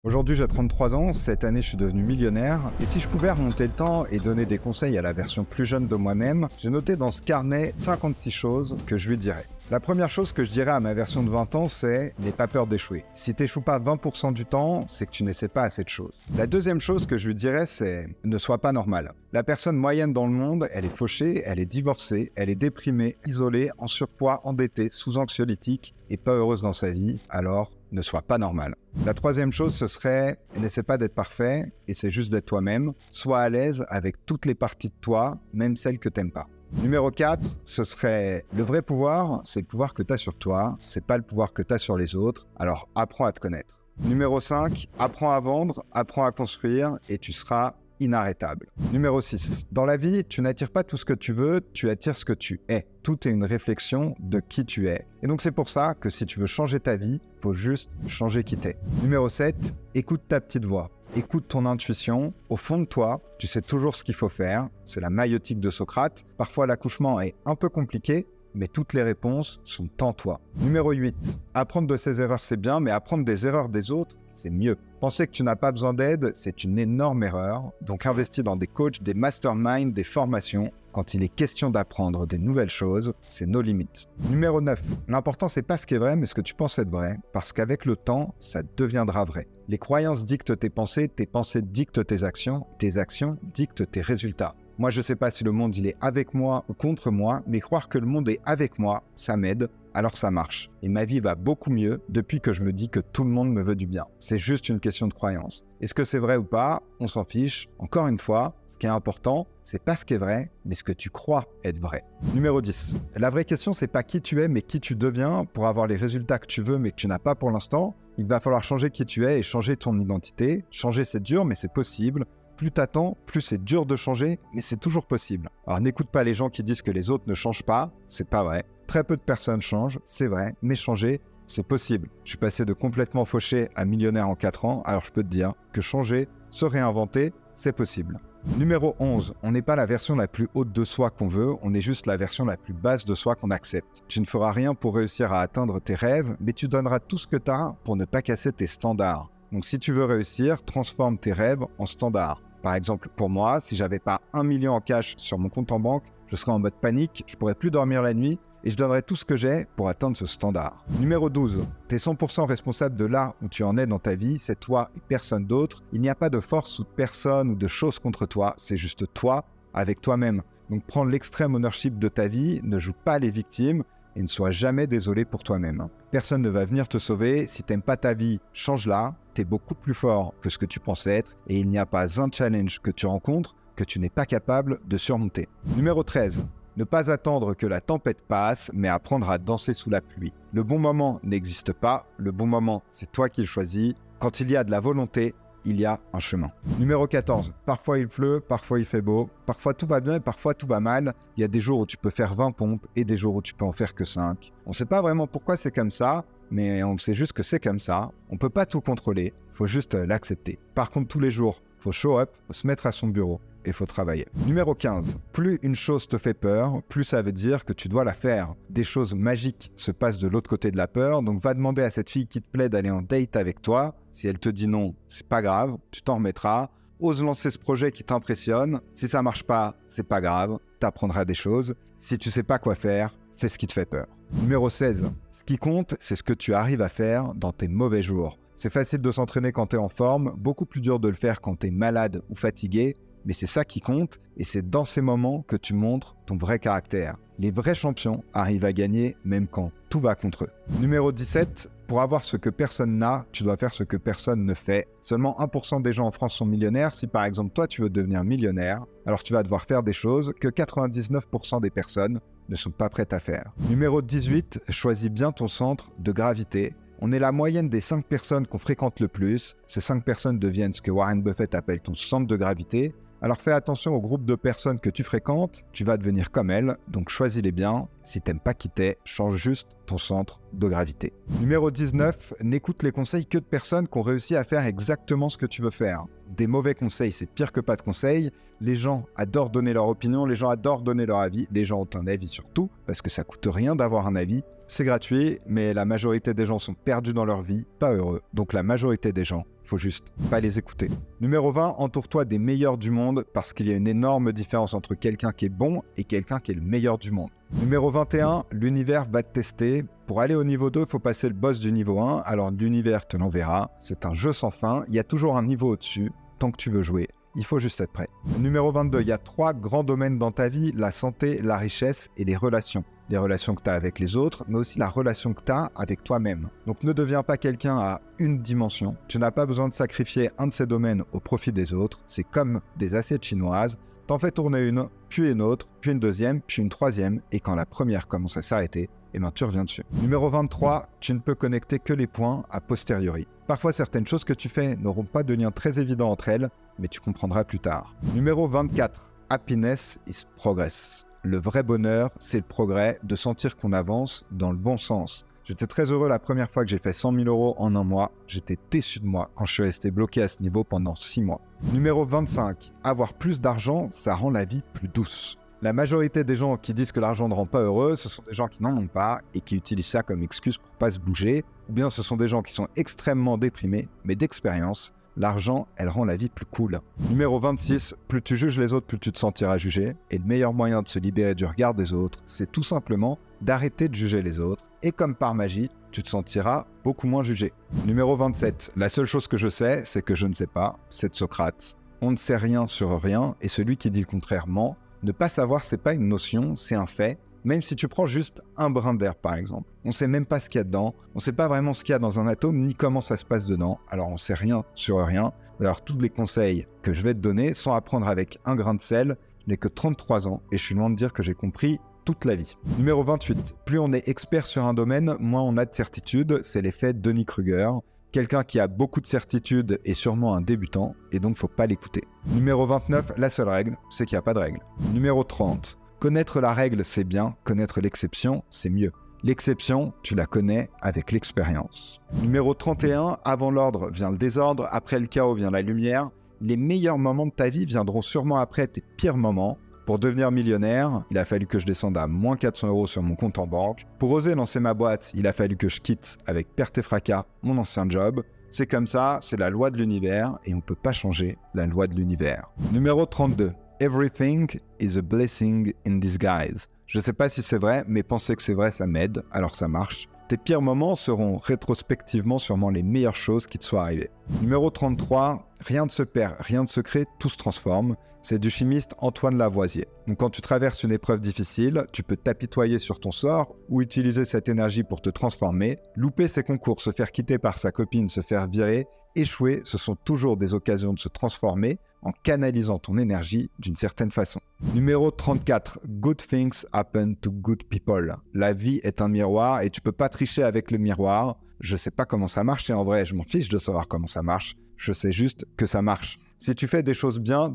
Aujourd'hui, j'ai 33 ans, cette année, je suis devenu millionnaire. Et si je pouvais remonter le temps et donner des conseils à la version plus jeune de moi-même, j'ai noté dans ce carnet 56 choses que je lui dirais. La première chose que je dirais à ma version de 20 ans, c'est « n'aie pas peur d'échouer ». Si tu n'échoues pas 20% du temps, c'est que tu n'essaies pas assez de choses. La deuxième chose que je lui dirais, c'est « ne sois pas normal ». La personne moyenne dans le monde, elle est fauchée, elle est divorcée, elle est déprimée, isolée, en surpoids, endettée, sous anxiolytique et pas heureuse dans sa vie, alors ne sois pas normal. La troisième chose, ce serait « n'essaie pas d'être parfait, essaie juste d'être toi-même, sois à l'aise avec toutes les parties de toi, même celles que t'aimes pas ». Numéro 4, ce serait le vrai pouvoir, c'est le pouvoir que tu as sur toi, c'est pas le pouvoir que tu as sur les autres, alors apprends à te connaître. Numéro 5, apprends à vendre, apprends à construire et tu seras inarrêtable. Numéro 6, dans la vie, tu n'attires pas tout ce que tu veux, tu attires ce que tu es. Tout est une réflexion de qui tu es. Et donc c'est pour ça que si tu veux changer ta vie, il faut juste changer qui t'es. Numéro 7, écoute ta petite voix. Écoute ton intuition. Au fond de toi, tu sais toujours ce qu'il faut faire. C'est la maïeutique de Socrate. Parfois, l'accouchement est un peu compliqué, mais toutes les réponses sont en toi. Numéro 8. Apprendre de ses erreurs, c'est bien, mais apprendre des erreurs des autres, c'est mieux. Penser que tu n'as pas besoin d'aide, c'est une énorme erreur. Donc investis dans des coachs, des masterminds, des formations. Quand il est question d'apprendre des nouvelles choses, c'est nos limites. Numéro 9. L'important, c'est pas ce qui est vrai, mais ce que tu penses être vrai. Parce qu'avec le temps, ça deviendra vrai. Les croyances dictent tes pensées dictent tes actions dictent tes résultats. Moi, je sais pas si le monde il est avec moi ou contre moi, mais croire que le monde est avec moi, ça m'aide, alors ça marche. Et ma vie va beaucoup mieux depuis que je me dis que tout le monde me veut du bien. C'est juste une question de croyance. Est-ce que c'est vrai ou pas? On s'en fiche. Encore une fois, ce qui est important, c'est pas ce qui est vrai, mais ce que tu crois être vrai. Numéro 10. La vraie question, c'est pas qui tu es, mais qui tu deviens pour avoir les résultats que tu veux, mais que tu n'as pas pour l'instant. Il va falloir changer qui tu es et changer ton identité. Changer, c'est dur, mais c'est possible. Plus t'attends, plus c'est dur de changer, mais c'est toujours possible. Alors n'écoute pas les gens qui disent que les autres ne changent pas, c'est pas vrai. Très peu de personnes changent, c'est vrai, mais changer, c'est possible. Je suis passé de complètement fauché à millionnaire en 4 ans, alors je peux te dire que changer, se réinventer, c'est possible. Numéro 11, on n'est pas la version la plus haute de soi qu'on veut, on est juste la version la plus basse de soi qu'on accepte. Tu ne feras rien pour réussir à atteindre tes rêves, mais tu donneras tout ce que tu as pour ne pas casser tes standards. Donc si tu veux réussir, transforme tes rêves en standards. Par exemple, pour moi, si j'avais pas 1 million en cash sur mon compte en banque, je serais en mode panique, je pourrais plus dormir la nuit et je donnerais tout ce que j'ai pour atteindre ce standard. Numéro 12. T'es 100% responsable de là où tu en es dans ta vie, c'est toi et personne d'autre. Il n'y a pas de force ou de personne ou de chose contre toi, c'est juste toi avec toi-même. Donc prends l'extrême ownership de ta vie, ne joue pas les victimes et ne sois jamais désolé pour toi-même. Personne ne va venir te sauver, si t'aimes pas ta vie, change-la. T'es beaucoup plus fort que ce que tu pensais être et il n'y a pas un challenge que tu rencontres que tu n'es pas capable de surmonter. Numéro 13. Ne pas attendre que la tempête passe, mais apprendre à danser sous la pluie. Le bon moment n'existe pas, le bon moment, c'est toi qui le choisis. Quand il y a de la volonté, il y a un chemin. Numéro 14. Parfois il pleut, parfois il fait beau, parfois tout va bien et parfois tout va mal. Il y a des jours où tu peux faire 20 pompes et des jours où tu peux en faire que 5. On ne sait pas vraiment pourquoi c'est comme ça, mais on sait juste que c'est comme ça. On ne peut pas tout contrôler, il faut juste l'accepter. Par contre, tous les jours, il faut show up, il faut se mettre à son bureau et il faut travailler. Numéro 15. Plus une chose te fait peur, plus ça veut dire que tu dois la faire. Des choses magiques se passent de l'autre côté de la peur, donc va demander à cette fille qui te plaît d'aller en date avec toi. Si elle te dit non, c'est pas grave, tu t'en remettras. Ose lancer ce projet qui t'impressionne. Si ça marche pas, c'est pas grave, t'apprendras des choses. Si tu sais pas quoi faire, fais ce qui te fait peur. Numéro 16. Ce qui compte, c'est ce que tu arrives à faire dans tes mauvais jours. C'est facile de s'entraîner quand t'es en forme, beaucoup plus dur de le faire quand t'es malade ou fatigué, mais c'est ça qui compte et c'est dans ces moments que tu montres ton vrai caractère. Les vrais champions arrivent à gagner même quand tout va contre eux. Numéro 17. Pour avoir ce que personne n'a, tu dois faire ce que personne ne fait. Seulement 1% des gens en France sont millionnaires. Si par exemple toi tu veux devenir millionnaire, alors tu vas devoir faire des choses que 99% des personnes ne sont pas prêtes à faire. Numéro 18. Choisis bien ton centre de gravité. On est la moyenne des 5 personnes qu'on fréquente le plus. Ces 5 personnes deviennent ce que Warren Buffett appelle ton centre de gravité. Alors fais attention au groupe de personnes que tu fréquentes, tu vas devenir comme elles, donc choisis-les bien. Si t'aimes pas qui t'es, change juste ton centre de gravité. Numéro 19, n'écoute les conseils que de personnes qui ont réussi à faire exactement ce que tu veux faire. Des mauvais conseils, c'est pire que pas de conseils. Les gens adorent donner leur opinion, les gens adorent donner leur avis, les gens ont un avis sur tout, parce que ça coûte rien d'avoir un avis. C'est gratuit, mais la majorité des gens sont perdus dans leur vie, pas heureux. Donc la majorité des gens, faut juste pas les écouter. Numéro 20, entoure-toi des meilleurs du monde parce qu'il y a une énorme différence entre quelqu'un qui est bon et quelqu'un qui est le meilleur du monde. Numéro 21, l'univers va te tester. Pour aller au niveau 2, il faut passer le boss du niveau 1, alors l'univers te l'enverra. C'est un jeu sans fin, il y a toujours un niveau au-dessus, tant que tu veux jouer. Il faut juste être prêt. Numéro 22, il y a 3 grands domaines dans ta vie, la santé, la richesse et les relations. Les relations que tu as avec les autres, mais aussi la relation que tu as avec toi-même. Donc ne deviens pas quelqu'un à une dimension. Tu n'as pas besoin de sacrifier un de ces domaines au profit des autres. C'est comme des assiettes chinoises. T'en fais tourner une, puis une autre, puis une deuxième, puis une troisième. Et quand la première commence à s'arrêter, tu reviens dessus. Numéro 23, tu ne peux connecter que les points a posteriori. Parfois, certaines choses que tu fais n'auront pas de lien très évident entre elles, mais tu comprendras plus tard. Numéro 24, happiness is progress. Le vrai bonheur, c'est le progrès, de sentir qu'on avance dans le bon sens. J'étais très heureux la première fois que j'ai fait 100 000 € en un mois. J'étais déçu de moi quand je suis resté bloqué à ce niveau pendant 6 mois. Numéro 25, avoir plus d'argent, ça rend la vie plus douce. La majorité des gens qui disent que l'argent ne rend pas heureux, ce sont des gens qui n'en ont pas et qui utilisent ça comme excuse pour pas se bouger. Ou bien ce sont des gens qui sont extrêmement déprimés, mais d'expérience, l'argent, elle rend la vie plus cool. Numéro 26, plus tu juges les autres, plus tu te sentiras jugé. Et le meilleur moyen de se libérer du regard des autres, c'est tout simplement d'arrêter de juger les autres. Et comme par magie, tu te sentiras beaucoup moins jugé. Numéro 27, la seule chose que je sais, c'est que je ne sais pas, c'est de Socrate. On ne sait rien sur rien, et celui qui dit le contraire ment. Ne pas savoir, c'est pas une notion, c'est un fait. Même si tu prends juste un brin d'air par exemple, on sait même pas ce qu'il y a dedans, on sait pas vraiment ce qu'il y a dans un atome ni comment ça se passe dedans, alors on sait rien sur rien. Alors tous les conseils que je vais te donner sans apprendre avec un grain de sel, je n'ai que 33 ans et je suis loin de dire que j'ai compris toute la vie. Numéro 28, plus on est expert sur un domaine, moins on a de certitude, c'est l'effet Dunning Kruger. Quelqu'un qui a beaucoup de certitude est sûrement un débutant et donc faut pas l'écouter. Numéro 29, la seule règle, c'est qu'il n'y a pas de règle. Numéro 30, connaître la règle, c'est bien. Connaître l'exception, c'est mieux. L'exception, tu la connais avec l'expérience. Numéro 31, avant l'ordre vient le désordre, après le chaos vient la lumière. Les meilleurs moments de ta vie viendront sûrement après tes pires moments. Pour devenir millionnaire, il a fallu que je descende à moins 400 € sur mon compte en banque. Pour oser lancer ma boîte, il a fallu que je quitte avec perte et fracas mon ancien job. C'est comme ça, c'est la loi de l'univers et on ne peut pas changer la loi de l'univers. Numéro 32. Everything is a blessing in disguise. Je ne sais pas si c'est vrai, mais penser que c'est vrai, ça m'aide, alors ça marche. Tes pires moments seront rétrospectivement sûrement les meilleures choses qui te soient arrivées. Numéro 33, rien ne se perd, rien ne se crée, tout se transforme. C'est du chimiste Antoine Lavoisier. Donc quand tu traverses une épreuve difficile, tu peux t'apitoyer sur ton sort ou utiliser cette énergie pour te transformer. Louper ses concours, se faire quitter par sa copine, se faire virer, échouer, ce sont toujours des occasions de se transformer en canalisant ton énergie d'une certaine façon. Numéro 34, good things happen to good people. La vie est un miroir et tu peux pas tricher avec le miroir. Je sais pas comment ça marche et en vrai, je m'en fiche de savoir comment ça marche. Je sais juste que ça marche. Si tu fais des choses bien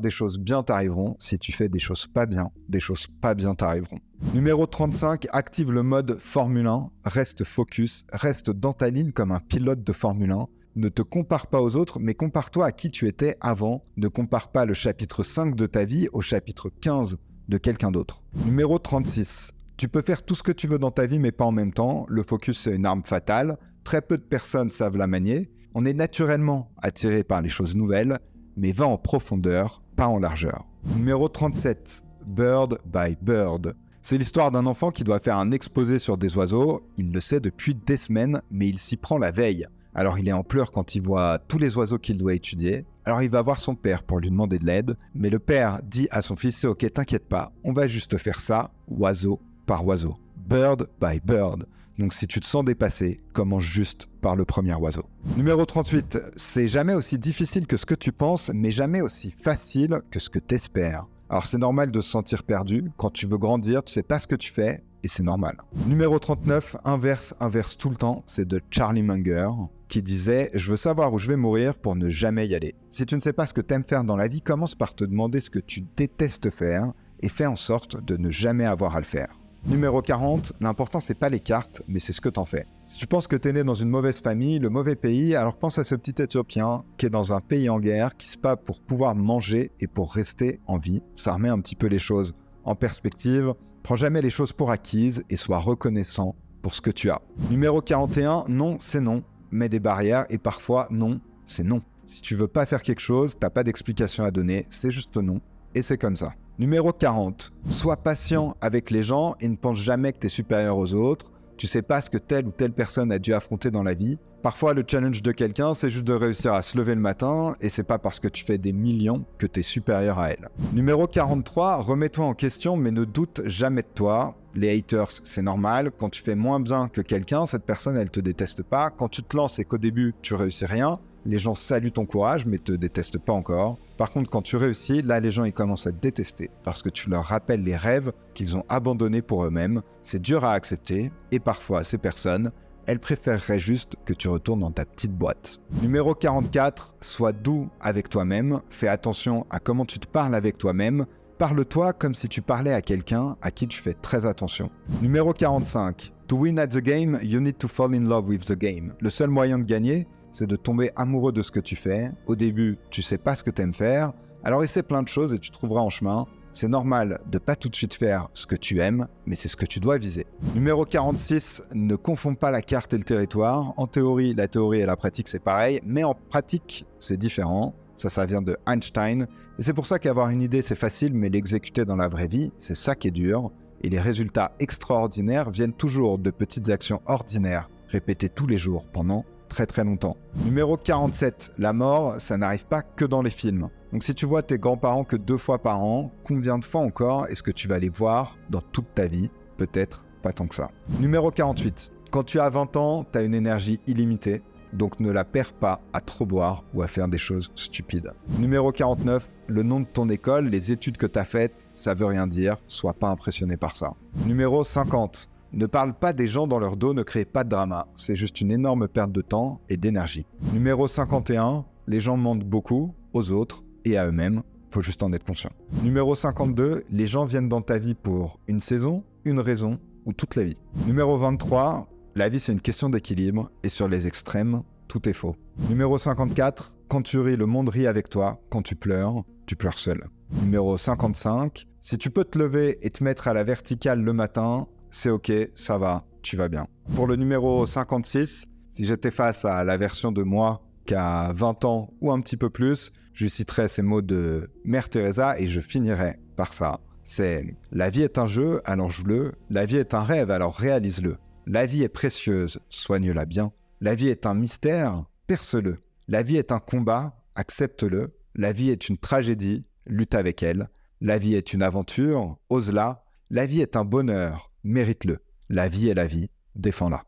t'arriveront. Si tu fais des choses pas bien t'arriveront. Numéro 35, active le mode Formule 1. Reste focus, reste dans ta ligne comme un pilote de Formule 1. Ne te compare pas aux autres, mais compare-toi à qui tu étais avant. Ne compare pas le chapitre 5 de ta vie au chapitre 15 de quelqu'un d'autre. Numéro 36. Tu peux faire tout ce que tu veux dans ta vie, mais pas en même temps. Le focus, c'est une arme fatale. Très peu de personnes savent la manier. On est naturellement attiré par les choses nouvelles, mais va en profondeur, pas en largeur. Numéro 37. Bird by Bird. C'est l'histoire d'un enfant qui doit faire un exposé sur des oiseaux. Il le sait depuis des semaines, mais il s'y prend la veille. Alors il est en pleurs quand il voit tous les oiseaux qu'il doit étudier. Alors il va voir son père pour lui demander de l'aide. Mais le père dit à son fils, c'est ok, t'inquiète pas, on va juste faire ça, oiseau par oiseau. Bird by bird. Donc si tu te sens dépassé, commence juste par le premier oiseau. Numéro 38, c'est jamais aussi difficile que ce que tu penses, mais jamais aussi facile que ce que tu espères. Alors c'est normal de se sentir perdu. Quand tu veux grandir, tu sais pas ce que tu fais, et c'est normal. Numéro 39, inverse tout le temps, c'est de Charlie Munger, qui disait « Je veux savoir où je vais mourir pour ne jamais y aller ». Si tu ne sais pas ce que tu aimes faire dans la vie, commence par te demander ce que tu détestes faire, et fais en sorte de ne jamais avoir à le faire. Numéro 40, l'important c'est pas les cartes, mais c'est ce que t'en fais. Si tu penses que t'es né dans une mauvaise famille, le mauvais pays, alors pense à ce petit Éthiopien qui est dans un pays en guerre, qui se bat pour pouvoir manger et pour rester en vie. Ça remet un petit peu les choses en perspective. Prends jamais les choses pour acquises et sois reconnaissant pour ce que tu as. Numéro 41, non, c'est non. Mets des barrières et parfois, non, c'est non. Si tu veux pas faire quelque chose, t'as pas d'explication à donner, c'est juste non. Et c'est comme ça. Numéro 40, sois patient avec les gens et ne pense jamais que tu es supérieur aux autres. Tu sais pas ce que telle ou telle personne a dû affronter dans la vie. Parfois, le challenge de quelqu'un, c'est juste de réussir à se lever le matin et c'est pas parce que tu fais des millions que tu es supérieur à elle. Numéro 43, remets-toi en question mais ne doute jamais de toi. Les haters, c'est normal. Quand tu fais moins bien que quelqu'un, cette personne, elle te déteste pas. Quand tu te lances et qu'au début, tu réussis rien, les gens saluent ton courage, mais te détestent pas encore. Par contre, quand tu réussis, là, les gens, ils commencent à te détester parce que tu leur rappelles les rêves qu'ils ont abandonnés pour eux-mêmes. C'est dur à accepter et parfois, ces personnes, elles préféreraient juste que tu retournes dans ta petite boîte. Numéro 44, sois doux avec toi-même. Fais attention à comment tu te parles avec toi-même. Parle-toi comme si tu parlais à quelqu'un à qui tu fais très attention. Numéro 45, to win at the game, you need to fall in love with the game. Le seul moyen de gagner, c'est de tomber amoureux de ce que tu fais. Au début, tu sais pas ce que tu aimes faire, alors essaie plein de choses et tu trouveras en chemin. C'est normal de pas tout de suite faire ce que tu aimes, mais c'est ce que tu dois viser. Numéro 46, ne confonds pas la carte et le territoire. En théorie, la théorie et la pratique, c'est pareil, mais en pratique, c'est différent. Ça vient de Einstein. Et c'est pour ça qu'avoir une idée, c'est facile, mais l'exécuter dans la vraie vie, c'est ça qui est dur. Et les résultats extraordinaires viennent toujours de petites actions ordinaires, répétées tous les jours pendant très longtemps. Numéro 47, la mort, ça n'arrive pas que dans les films. Donc si tu vois tes grands-parents que 2 fois par an, combien de fois encore est-ce que tu vas les voir dans toute ta vie? Peut-être pas tant que ça. Numéro 48, quand tu as 20 ans, tu as une énergie illimitée, donc ne la perds pas à trop boire ou à faire des choses stupides. Numéro 49, le nom de ton école, les études que tu as faites, ça veut rien dire, sois pas impressionné par ça. Numéro 50, ne parle pas des gens dans leur dos, ne crée pas de drama. C'est juste une énorme perte de temps et d'énergie. Numéro 51, les gens mentent beaucoup aux autres et à eux-mêmes. Faut juste en être conscient. Numéro 52, les gens viennent dans ta vie pour une saison, une raison ou toute la vie. Numéro 23, la vie c'est une question d'équilibre et sur les extrêmes, tout est faux. Numéro 54, quand tu ris, le monde rit avec toi. Quand tu pleures seul. Numéro 55, si tu peux te lever et te mettre à la verticale le matin, c'est ok, ça va, tu vas bien. Pour le numéro 56, si j'étais face à la version de moi qu'à 20 ans ou un petit peu plus, je citerais ces mots de Mère Teresa et je finirais par ça. C'est « La vie est un jeu, alors joue-le. La vie est un rêve, alors réalise-le. La vie est précieuse, soigne-la bien. La vie est un mystère, perce-le. La vie est un combat, accepte-le. La vie est une tragédie, lutte avec elle. La vie est une aventure, ose-la. La vie est un bonheur, mérite-le. La vie est la vie, défends-la. »